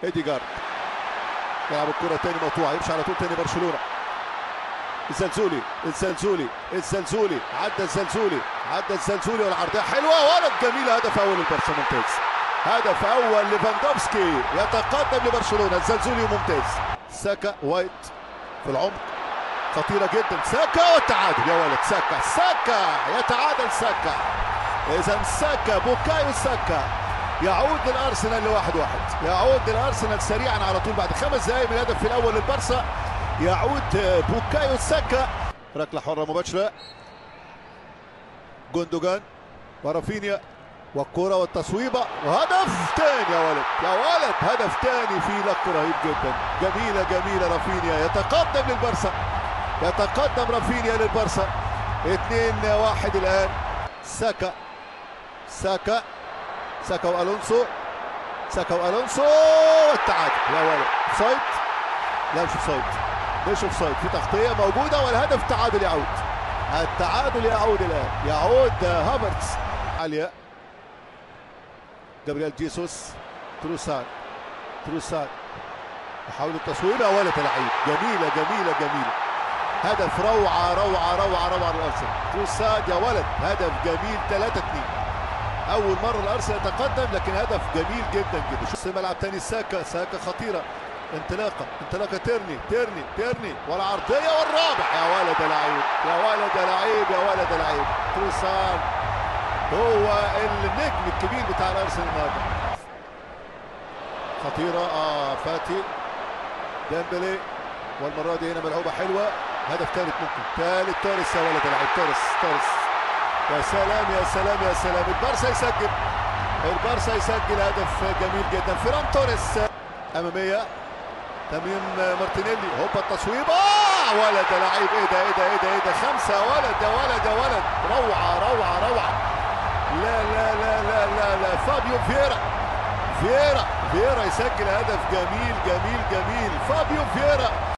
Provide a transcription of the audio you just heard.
ايديجارد يلعب الكرة تاني مقطوعة، يمشي على طول تاني برشلونة. الزلزولي عدى الزلزولي والعرضية حلوة ولد جميلة. هدف أول للبرشا ممتاز، هدف أول ليفاندوفسكي يتقدم لبرشلونة. الزلزولي ممتاز. ساكا وايت في العمق خطيرة جدا. ساكا والتعادل يا ولد. ساكا يتعادل. ساكا إذا ساكا بوكايو ساكا يعود للأرسنال ل1-1. يعود للأرسنال سريعا على طول بعد 5 دقائق من الهدف الأول للبرسا. يعود بوكايو ساكا. ركلة حرة مباشرة. جوندوجان ورافينيا والكرة والتصويبة وهدف تاني يا ولد. هدف تاني في لق رهيب جدا. جميلة رافينيا يتقدم للبرسا. يتقدم رافينيا للبرسا 2-1 الآن. ساكا والونسو والتعادل يا ولد. اوفسايد؟ لا مش اوفسايد، في تغطية موجودة والهدف التعادل يعود. التعادل يعود الآن. يعود هافرتز عالية. جابرييل جيسوس. تروسان يحاول التصويب يا ولد. لعيب. جميلة. هدف روعة للأرسنال. تروسان يا ولد. هدف جميل 3-2. أول مرة الأرسنال يتقدم لكن هدف جميل جدا. شوف الملعب تاني. ساكا خطيرة. انطلاقة تيرني والعرضية والرابع يا ولد لعيب. تروسان هو النجم الكبير بتاع الأرسنال النهارده. خطيرة. فاتي ديمبلي والمرة دي هنا ملعوبة حلوة. هدف ثالث ممكن. توريس يا ولد لعيب. توريس يا سلام. البارسا يسجل هدف جميل جدا. فيران توريس أمامية. تميم مارتينيلي. هوبا التصويب. ولد لعيب. ايه ده 5 يا ولد. روعة. لا فابيو فييرا يسجل هدف جميل. فابيو فييرا